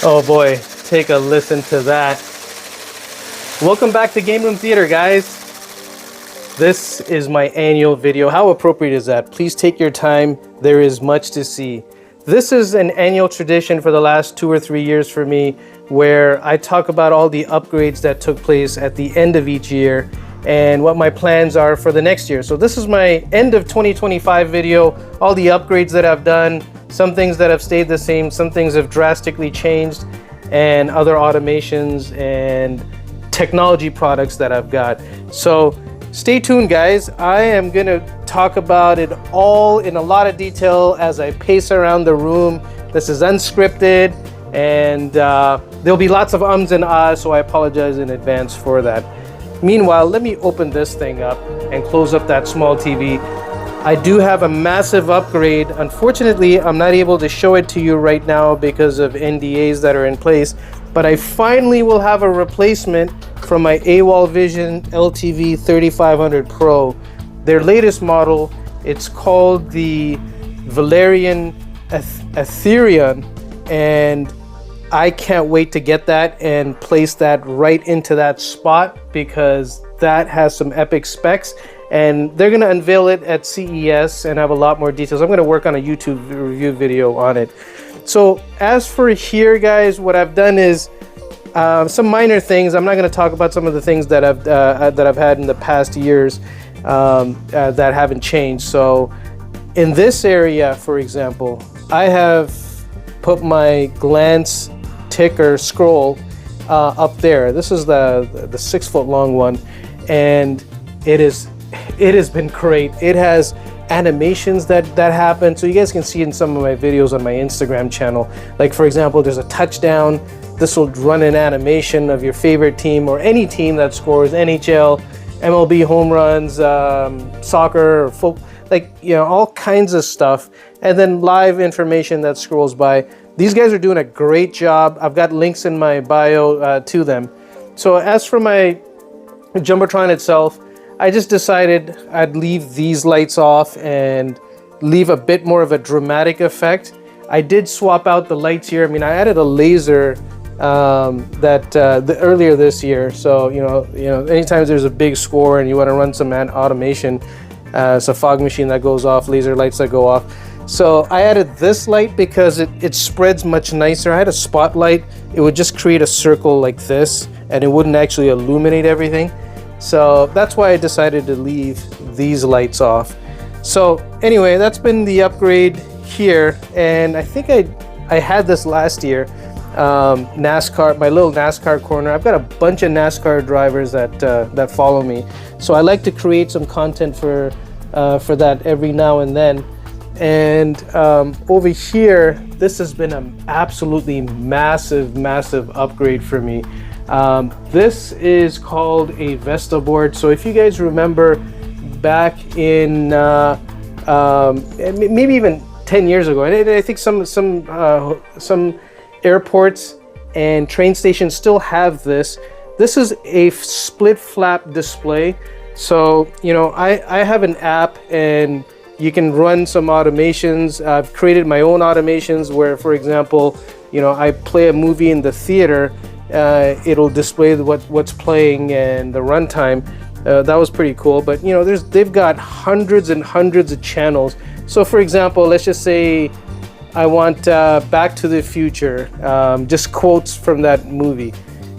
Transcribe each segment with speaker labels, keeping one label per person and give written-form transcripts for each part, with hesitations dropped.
Speaker 1: Oh boy, take a listen to that. Welcome back to Game Room Theater, guys. This is my annual video. How appropriate is that? Please take your time. There is much to see. This is an annual tradition for the last 2 or 3 years for me, where I talk about all the upgrades that took place at the end of each year and what my plans are for the next year. So this is my end of 2025 video, all the upgrades that I've done, some things that have stayed the same, some things have drastically changed, and other automations and technology products that I've got. So stay tuned, guys. I am gonna talk about it all in a lot of detail as I pace around the room. This is unscripted, and there'll be lots of ums and ahs, so I apologize in advance for that. Meanwhile, let me open this thing up and close up that small TV. I do have a massive upgrade. Unfortunately, I'm not able to show it to you right now because of NDAs that are in place, but I finally will have a replacement from my EluneVision LTV 3500 Pro. Their latest model, it's called the Valerion Ethereum, and I can't wait to get that and place that right into that spot because that has some epic specs. And they're gonna unveil it at CES and have a lot more details. I'm gonna work on a YouTube review video on it. So as for here, guys, what I've done is some minor things. I'm not gonna talk about some of the things that I've had in the past years that haven't changed. So in this area, for example, I have put my glance ticker scroll up there. This is the 6 foot long one, and it has been great. It has animations that happen, so you guys can see in some of my videos on my Instagram channel. Like, for example, there's a touchdown. This will run an animation of your favorite team or any team that scores, NHL, MLB home runs, soccer, or football, like, you know, all kinds of stuff. And then live information that scrolls by. These guys are doing a great job. I've got links in my bio to them. So as for my Jumbotron itself, I just decided I'd leave these lights off and leave a bit more of a dramatic effect. I did swap out the lights here. I mean, I added a laser earlier this year. So you know, anytime there's a big score and you want to run some automation, it's a fog machine that goes off, laser lights that go off. So I added this light because it spreads much nicer. I had a spotlight. It would just create a circle like this, and it wouldn't actually illuminate everything. So that's why I decided to leave these lights off. So anyway, that's been the upgrade here, and I think I had this last year. NASCAR, my little NASCAR corner. I've got a bunch of NASCAR drivers that follow me, so I like to create some content for that every now and then. And over here, this has been an absolutely massive upgrade for me. This is called a Vestaboard. So if you guys remember back in maybe even 10 years ago, and I think some airports and train stations still have this. This is a split flap display. So, you know, I have an app and you can run some automations. I've created my own automations where, for example, you know, I play a movie in the theater, it'll display what's playing and the runtime. That was pretty cool. But you know, they've got hundreds and hundreds of channels. So for example, let's just say I want Back to the Future, just quotes from that movie.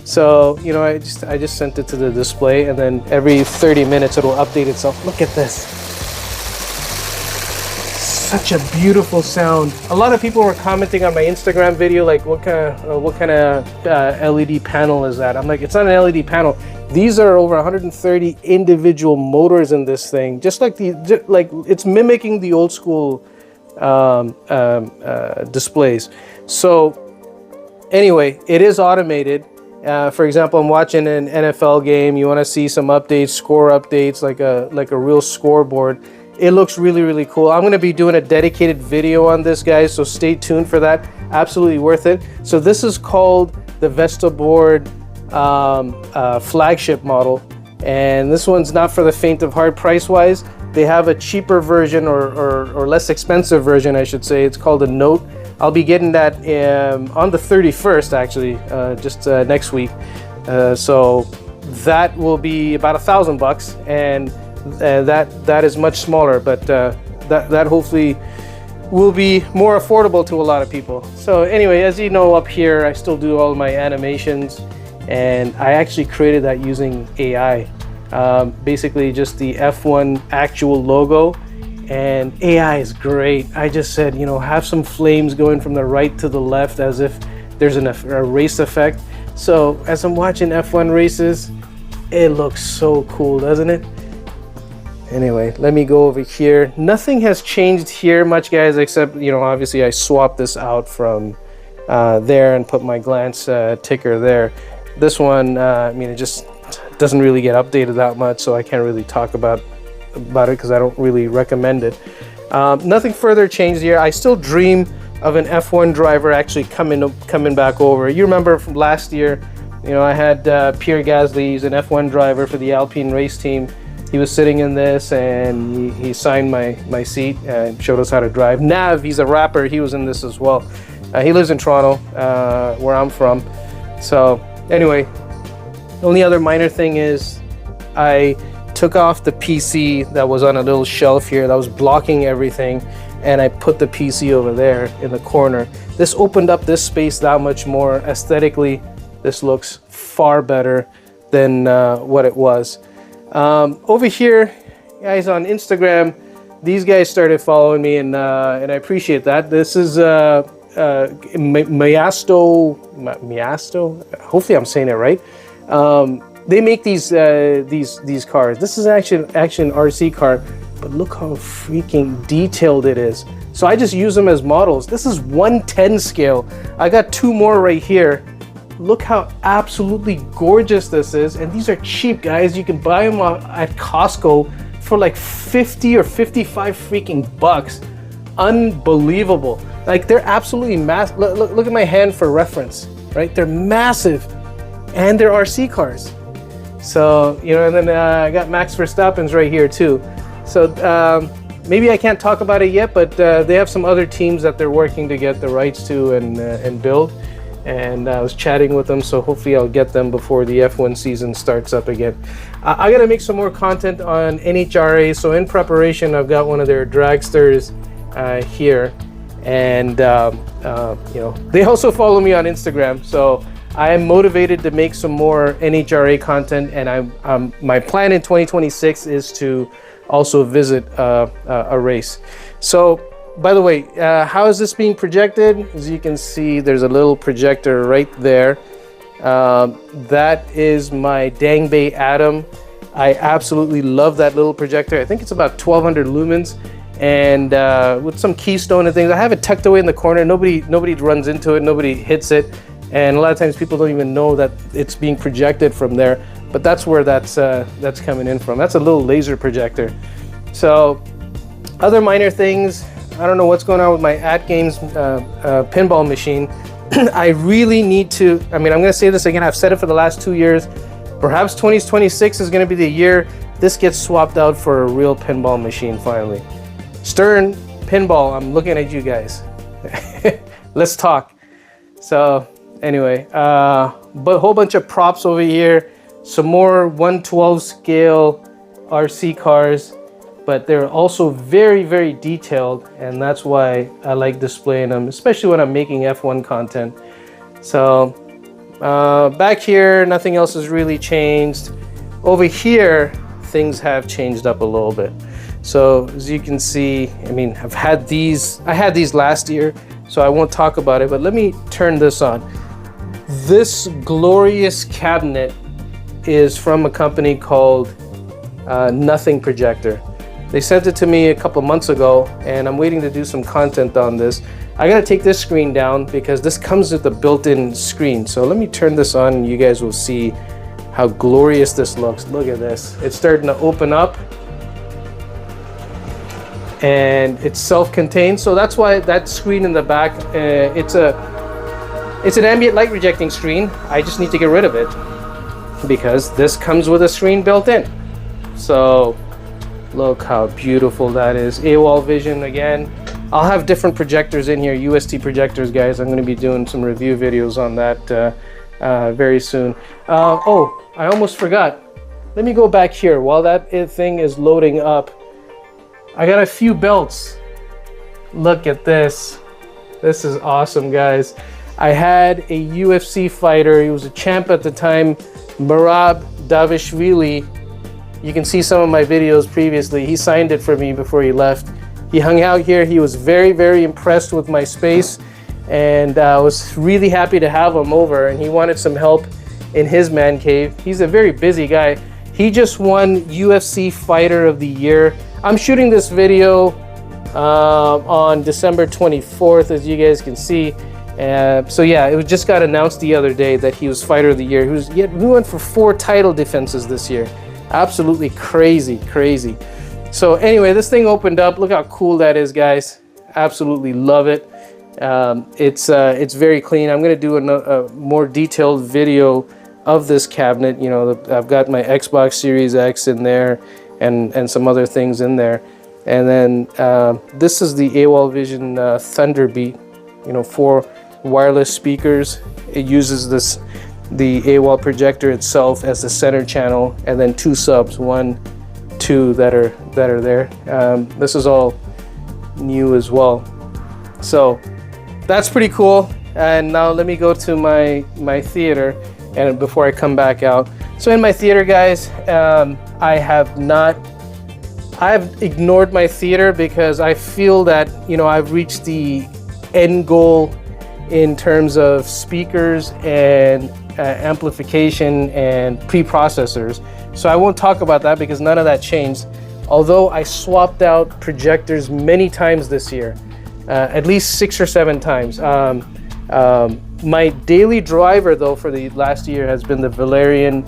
Speaker 1: So you know, I just sent it to the display, and then every 30 minutes it'll update itself. Look at this. Such a beautiful sound. A lot of people were commenting on my Instagram video, like, what kind of LED panel is that? I'm like, it's not an LED panel. These are over 130 individual motors in this thing, just like it's mimicking the old school displays. So anyway, it is automated. For example, I'm watching an NFL game. You want to see some updates, score updates, like a real scoreboard. It looks really cool. I'm going to be doing a dedicated video on this, guys, so stay tuned for that. Absolutely worth it. So this is called the Vestaboard flagship model, and this one's not for the faint of heart price-wise. They have a cheaper version or less expensive version, I should say. It's called a Note. I'll be getting that on the 31st, actually, just next week. So that will be about $1,000, and that is much smaller, but that hopefully will be more affordable to a lot of people. So anyway, as you know, up here I still do all my animations, and I actually created that using AI. Basically just the F1 actual logo, and AI is great. I just said, you know, have some flames going from the right to the left as if there's a race effect. So as I'm watching F1 races, it looks so cool, doesn't it? Anyway, let me go over here. Nothing has changed here much, guys, except, you know, obviously I swapped this out from there and put my glance ticker there. This one, I mean, it just doesn't really get updated that much, so I can't really talk about it because I don't really recommend it. Nothing further changed here. I still dream of an F1 driver actually coming back over. You remember from last year, you know, I had Pierre Gasly. He's an F1 driver for the Alpine race team. He was sitting in this, and he signed my seat and showed us how to drive. Nav, he's a rapper. He was in this as well. He lives in Toronto, where I'm from. So anyway, the only other minor thing is I took off the PC that was on a little shelf here that was blocking everything, and I put the PC over there in the corner. This opened up this space that much more. Aesthetically, this looks far better than what it was. Over here, guys, on Instagram, these guys started following me, and I appreciate that. This is Miasto. Hopefully, I'm saying it right. They make these cars. This is actually an RC car, but look how freaking detailed it is. So I just use them as models. This is 1/10 scale. I got two more right here. Look how absolutely gorgeous this is, and these are cheap, guys. You can buy them at Costco for like 50 or 55 freaking bucks. Unbelievable. Like, they're absolutely massive. Look at my hand for reference, right? They're massive, and they're RC cars. So, you know, and then I got Max Verstappen's right here too. So maybe I can't talk about it yet, but they have some other teams that they're working to get the rights to and build. And I was chatting with them, so hopefully I'll get them before the F1 season starts up again. I gotta make some more content on NHRA, so in preparation I've got one of their dragsters here, and you know, they also follow me on Instagram, so I am motivated to make some more NHRA content, and my plan in 2026 is to also visit a race. So, by the way, how is this being projected? As you can see, there's a little projector right there. That is my Dangbei Atom. I absolutely love that little projector. I think it's about 1200 lumens, and with some keystone and things. I have it tucked away in the corner. Nobody runs into it. Nobody hits it, and a lot of times people don't even know that it's being projected from there. But that's where that's coming in from. That's a little laser projector. So, other minor things. I don't know what's going on with my AtGames pinball machine. I really need to, I mean, I'm going to say this again. I've said it for the last 2 years. Perhaps 2026 is going to be the year this gets swapped out for a real pinball machine finally. Stern Pinball, I'm looking at you guys. Let's talk. So anyway, but a whole bunch of props over here. Some more 1/12 scale RC cars. But they're also very, very detailed, and that's why I like displaying them, especially when I'm making F1 content. So back here, nothing else has really changed. Over here, things have changed up a little bit. So as you can see, I mean, I had these last year, so I won't talk about it, but let me turn this on. This glorious cabinet is from a company called Nothing Projector. They sent it to me a couple months ago, and I'm waiting to do some content on this. I gotta take this screen down because this comes with a built-in screen. So let me turn this on and you guys will see how glorious this looks. Look at this. It's starting to open up, and it's self-contained. So that's why that screen in the back, it's an ambient light rejecting screen. I just need to get rid of it because this comes with a screen built in. So look how beautiful that is. AWOL vision again. I'll have different projectors in here, UST projectors, guys. I'm going to be doing some review videos on that very soon. Oh, I almost forgot. Let me go back here while that thing is loading up. I got a few belts. Look at this. This is awesome, guys. I had a UFC fighter. He was a champ at the time, Merab Davishvili. You can see some of my videos previously. He signed it for me before he left. He hung out here. He was very, very impressed with my space, and I was really happy to have him over, and he wanted some help in his man cave. He's a very busy guy. He just won UFC Fighter of the Year. I'm shooting this video on December 24th, as you guys can see. So yeah, it just got announced the other day that he was Fighter of the Year. He went for 4 title defenses this year. Absolutely crazy, crazy. So anyway, this thing opened up. Look how cool that is, guys. Absolutely love it. It's very clean. I'm gonna do a more detailed video of this cabinet. You know, I've got my Xbox Series X in there and some other things in there. And then this is the EluneVision Thunderbeat, you know, 4 wireless speakers. It uses the AWOL projector itself as the center channel, and then 2 subs, 1, 2 that are there. This is all new as well. So that's pretty cool. And now let me go to my theater, and before I come back out. So in my theater, guys, I've ignored my theater because I feel that, you know, I've reached the end goal in terms of speakers and amplification and preprocessors. So I won't talk about that because none of that changed. Although I swapped out projectors many times this year, at least 6 or 7 times. My daily driver, though, for the last year has been the Valerion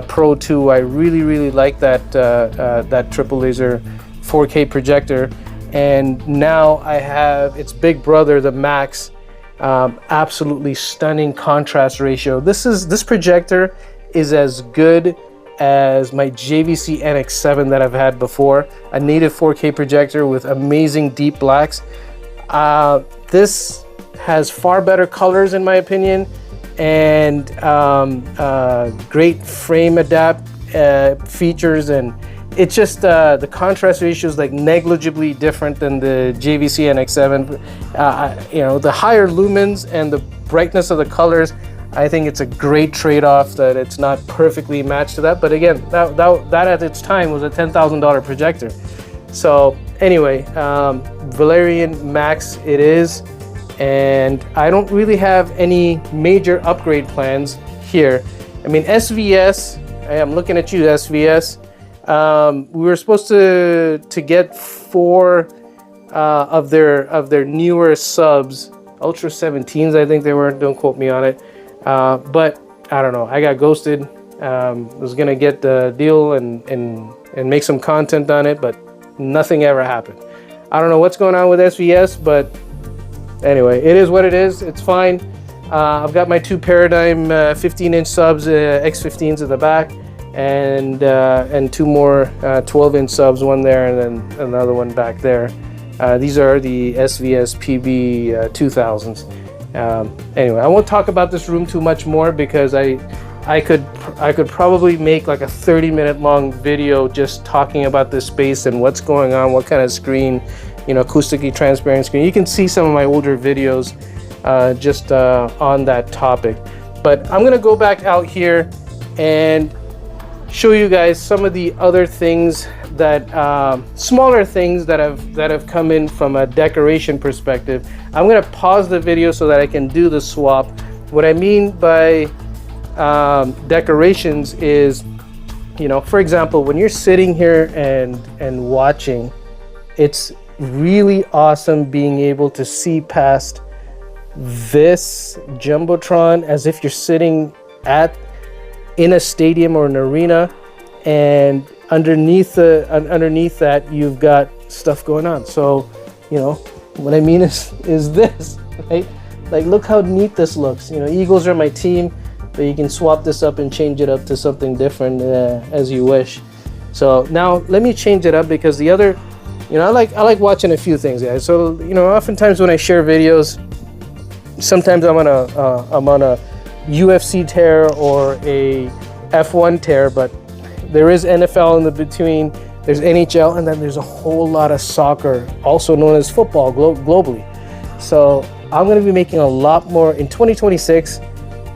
Speaker 1: Pro 2. I really like that triple laser 4K projector, and now I have its big brother, the Max. Absolutely stunning contrast ratio. This projector is as good as my JVC NX7 that I've had before, a native 4K projector with amazing deep blacks. This has far better colors in my opinion, and great frame adapt features, and it's just the contrast ratio is like negligibly different than the JVC NX7. You know, the higher lumens and the brightness of the colors, I think it's a great trade-off that it's not perfectly matched to that. But again, that at its time was a $10,000 projector. So anyway, Valerion Max it is. And I don't really have any major upgrade plans here. I mean, SVS, I'm looking at you, SVS. We were supposed to get 4 of their newer subs, Ultra 17s, I think they were. Don't quote me on it. But I don't know. I got ghosted. Was gonna get the deal and make some content on it, but nothing ever happened. I don't know what's going on with SVS, but anyway, it is what it is. It's fine. I've got my 2 Paradigm 15-inch subs, X15s at the back, and 2 more 12-inch subs, one there and then another one back there. These are the SVS PB-2000s. Anyway, I won't talk about this room too much more because I could probably make like a 30-minute long video just talking about this space and what's going on, what kind of screen, you know, acoustically transparent screen. You can see some of my older videos just on that topic. But I'm gonna go back out here and show you guys some of the other things that smaller things that have come in from a decoration perspective. I'm gonna pause the video so that I can do the swap. What I mean by decorations is, you know, for example, when you're sitting here and watching, it's really awesome being able to see past this jumbotron as if you're sitting in a stadium or an arena, and underneath that you've got stuff going on. So, you know, what I mean is this, right? Like, look how neat this looks. You know, Eagles are my team, but you can swap this up and change it up to something different as you wish. So now let me change it up because the other You know, I like watching a few things, guys. So, you know, oftentimes when I share videos, sometimes I'm on a UFC tear or a F1 tear, but there is NFL in the between, there's NHL, and then there's a whole lot of soccer, also known as football globally. So I'm going to be making a lot more in 2026.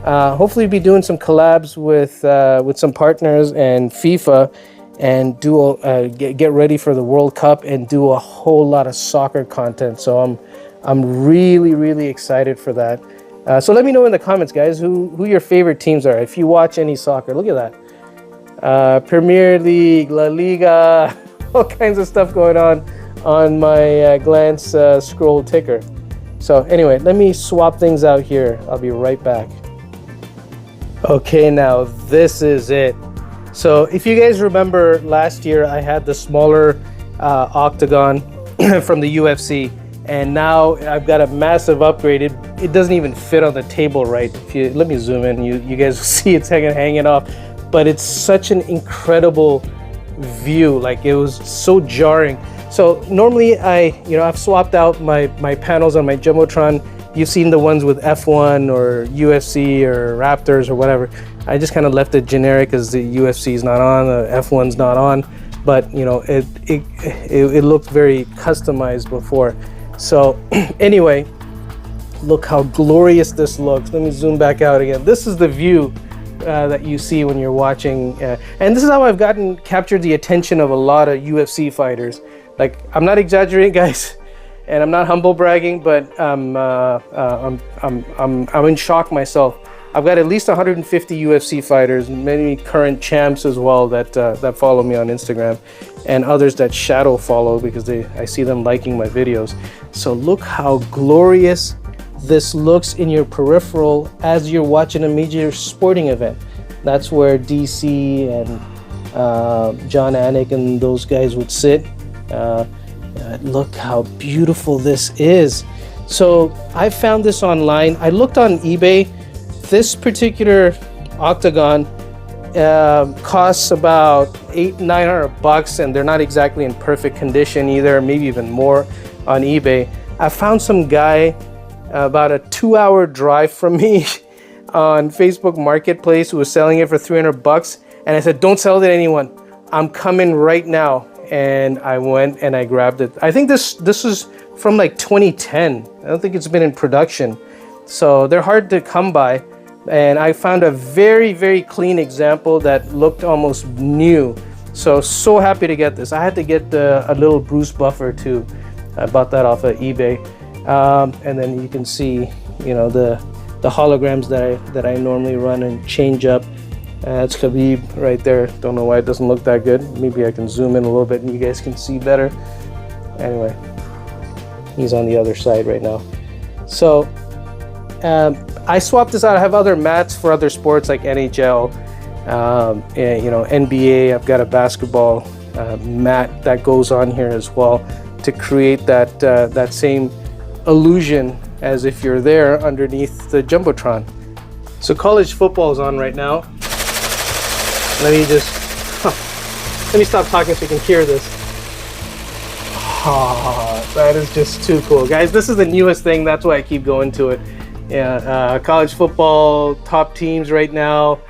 Speaker 1: Hopefully be doing some collabs with some partners and FIFA, and do get ready for the World Cup and do a whole lot of soccer content. So I'm really excited for that. So let me know in the comments, guys, who your favorite teams are. If you watch any soccer, look at that. Premier League, La Liga, all kinds of stuff going on my glance scroll ticker. So anyway, let me swap things out here. I'll be right back. Okay, now this is it. So if you guys remember last year, I had the smaller octagon from the UFC, and now I've got a massive upgrade. It doesn't even fit on the table right. If you let me zoom in, you guys will see it's hanging off, but it's such an incredible view. Like, it was so jarring. So normally I've swapped out my panels on my Jumbotron. You've seen the ones with F1 or UFC or Raptors or whatever. I just kind of left it generic because the UFC is not on, the F1's not on, but you know, it looked very customized before. So anyway, look how glorious this looks. Let me zoom back out again. This is the view that you see when you're watching, and this is how I've captured the attention of a lot of UFC fighters. Like, I'm not exaggerating, guys, and I'm not humble bragging, but I'm in shock myself. I've got at least 150 UFC fighters, many current champs as well that follow me on Instagram, and others that shadow follow because I see them liking my videos. So look how glorious this looks in your peripheral as you're watching a major sporting event. That's where DC and John Anik and those guys would sit. Look how beautiful this is. So I found this online. I looked on eBay. This particular octagon costs about $900, and they're not exactly in perfect condition either, maybe even more on eBay. I found some guy about a 2-hour drive from me on Facebook Marketplace who was selling it for $300, and I said, don't sell it to anyone. I'm coming right now. And I went and I grabbed it. I think this is from like 2010. I don't think it's been in production. So they're hard to come by. And I found a very clean example that looked almost new. So happy to get this. I had to get a little Bruce buffer too. I bought that off of eBay. And then you can see, you know, the holograms that I normally run and change up. It's Khabib right there. Don't know why it doesn't look that good. Maybe I can zoom in a little bit and you guys can see better. Anyway, he's on the other side right now. So I swapped this out. I have other mats for other sports like NHL, and, you know, NBA. I've got a basketball mat that goes on here as well to create that same illusion as if you're there underneath the Jumbotron. So college football is on right now. Let me stop talking so you can hear this. Oh, that is just too cool, guys. This is the newest thing. That's why I keep going to it. Yeah, college football top teams right now,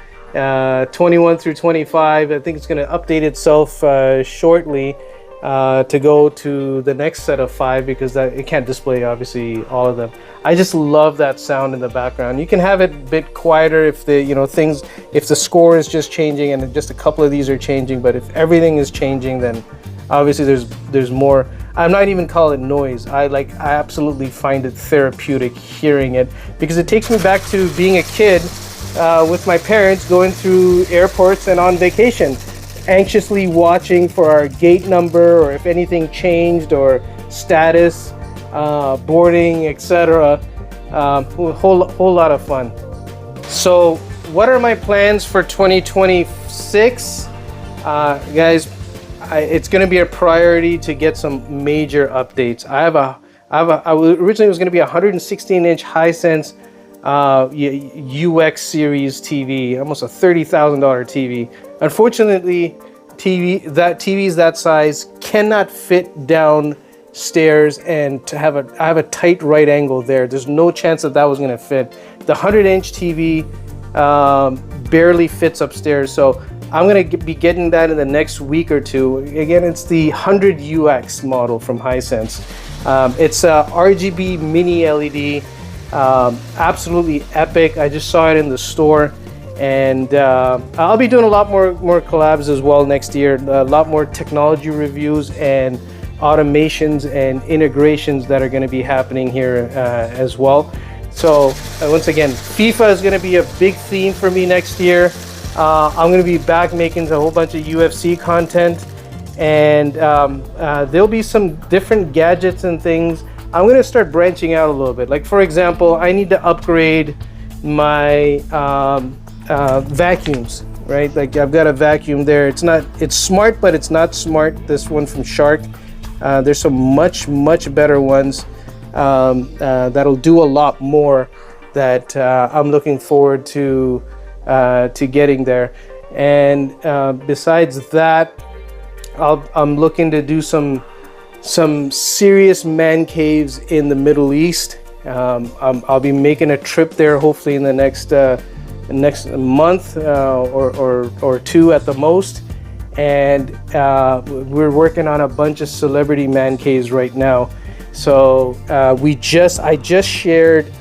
Speaker 1: 21 through 25. I think it's going to update itself shortly to go to the next set of 5 because it can't display obviously all of them. I just love that sound in the background. You can have it a bit quieter if if the score is just changing and just a couple of these are changing, but if everything is changing, then obviously there's more. I'm not even calling it noise. I absolutely find it therapeutic hearing it because it takes me back to being a kid with my parents going through airports and on vacation, anxiously watching for our gate number or if anything changed or status, boarding, etc. Whole lot of fun. So what are my plans for 2026? Guys, it's going to be a priority to get some major updates. I originally was going to be a 116-inch Hisense UX series TV, almost a $30,000 TV. Unfortunately, TVs that size cannot fit downstairs, and I have a tight right angle there. There's no chance that was going to fit. The 100-inch TV barely fits upstairs, so I'm going to be getting that in the next week or two. Again, it's the 100UX model from Hisense. It's a RGB mini LED, absolutely epic. I just saw it in the store, and I'll be doing a lot more collabs as well next year. A lot more technology reviews and automations and integrations that are going to be happening here as well. So once again, FIFA is going to be a big theme for me next year. I'm going to be back making a whole bunch of UFC content, and there'll be some different gadgets and things. I'm going to start branching out a little bit. Like, for example, I need to upgrade my vacuums, right? Like, I've got a vacuum there. It's smart, but it's not smart. This one from Shark. There's some much better ones that'll do a lot more that I'm looking forward to getting there. And besides that, I'm looking to do some serious man caves in the Middle East. I'll be making a trip there hopefully in the next month or two at the most. And we're working on a bunch of celebrity man caves right now. So I just shared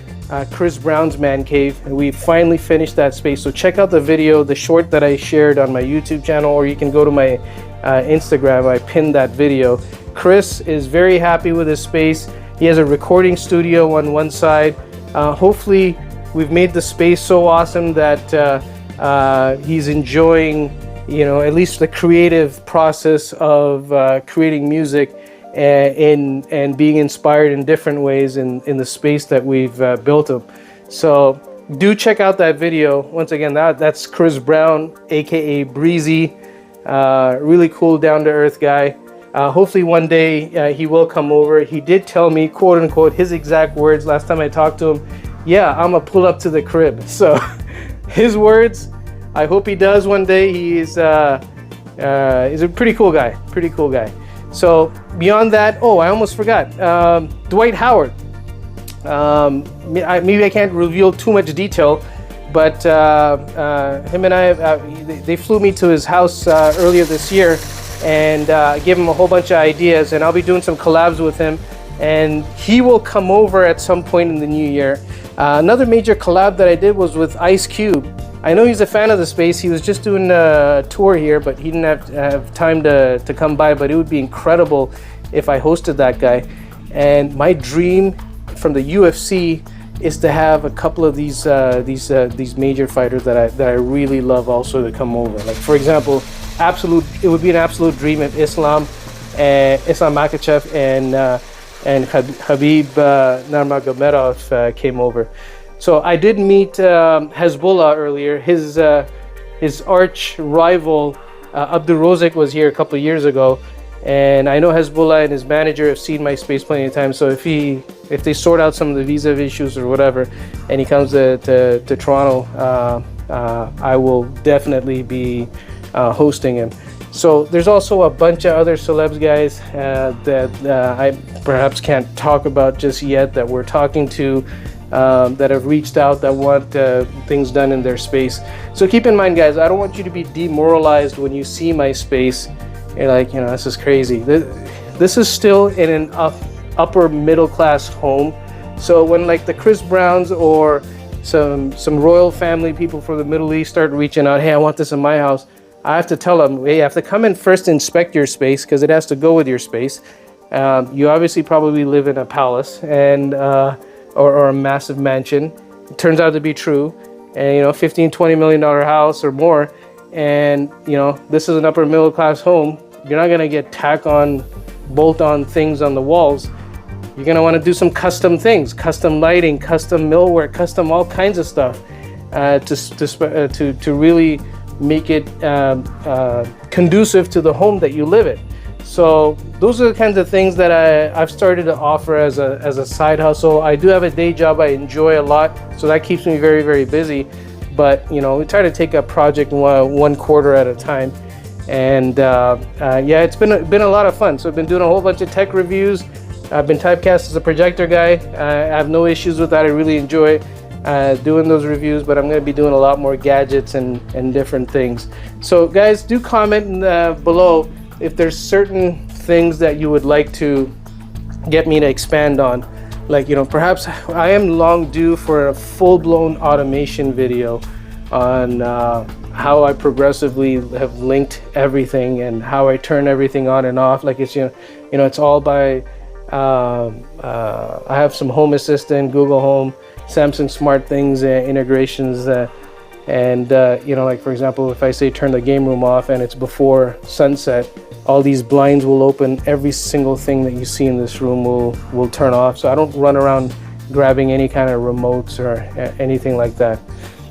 Speaker 1: Chris Brown's man cave, and we finally finished that space. So check out the video, the short that I shared on my YouTube channel, or you can go to my Instagram. I pinned that video. Chris is very happy with his space. He has a recording studio on one side. Hopefully we've made the space so awesome that he's enjoying, at least the creative process of creating music and being inspired in different ways in the space that we've built him. So do check out that video. Once again, that's Chris Brown, aka Breezy. Really cool, down-to-earth guy. Hopefully one day he will come over. He did tell me, quote unquote, his exact words last time I talked to him, yeah, I'm gonna pull up to the crib. So his words, I hope he does one day. He's a pretty cool guy. So beyond that, I almost forgot, Dwight Howard. Maybe I can't reveal too much detail, but him and I, they flew me to his house earlier this year, and gave him a whole bunch of ideas, and I'll be doing some collabs with him, and he will come over at some point in the new year. Another major collab that I did was with Ice Cube. I know he's a fan of the space. He was just doing a tour here, but he didn't have time to come by, but it would be incredible if I hosted that guy. And my dream from the UFC is to have a couple of these major fighters that I really love also to come over. Like, for example, it would be an absolute dream if Islam Makhachev and Khabib Nurmagomedov came over. So I did meet Hezbollah earlier. His arch rival Abdurozek was here a couple of years ago, and I know Hezbollah and his manager have seen my space plenty of times. So if they sort out some of the visa issues or whatever, and he comes to Toronto, I will definitely be hosting him. So there's also a bunch of other celebs guys that I perhaps can't talk about just yet that we're talking to, that have reached out, that want things done in their space. So keep in mind, guys, I don't want you to be demoralized when you see my space. You're like, this is crazy. This is still in an upper middle class home. So when like the Chris Browns or some royal family people from the Middle East start reaching out, hey, I want this in my house, I have to tell them, hey, you have to come in first, inspect your space, because it has to go with your space. You obviously probably live in a palace and or a massive mansion. It turns out to be true, and $15-20 million house or more, and this is an upper middle class home. You're not gonna get bolt-on things on the walls. You're gonna want to do some custom things, custom lighting, custom millwork, custom all kinds of stuff to really make it conducive to the home that you live in. So those are the kinds of things that I've started to offer as a side hustle. I do have a day job I enjoy a lot, so that keeps me very, very busy. But we try to take a project one quarter at a time. And yeah, it's been a lot of fun. So I've been doing a whole bunch of tech reviews. I've been typecast as a projector guy. I have no issues with that. I really enjoy doing those reviews, but I'm going to be doing a lot more gadgets and different things. So guys, do comment below if there's certain things that you would like to get me to expand on. Like, you know, perhaps I am long due for a full-blown automation video on how I progressively have linked everything and how I turn everything on and off. Like, it's, you know, it's all by I have some Home Assistant, Google Home, Samsung Smart Things integrations, and you know, like for example, if I say turn the game room off and it's before sunset, all these blinds will open. Every single thing that you see in this room will turn off. So I don't run around grabbing any kind of remotes or anything like that.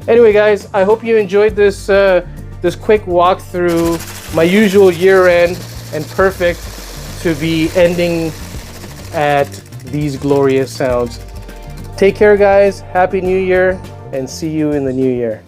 Speaker 1: Anyway, guys, I hope you enjoyed this this quick walkthrough. My usual year end, and perfect to be ending at these glorious sounds. Take care, guys. Happy New Year, and see you in the new year.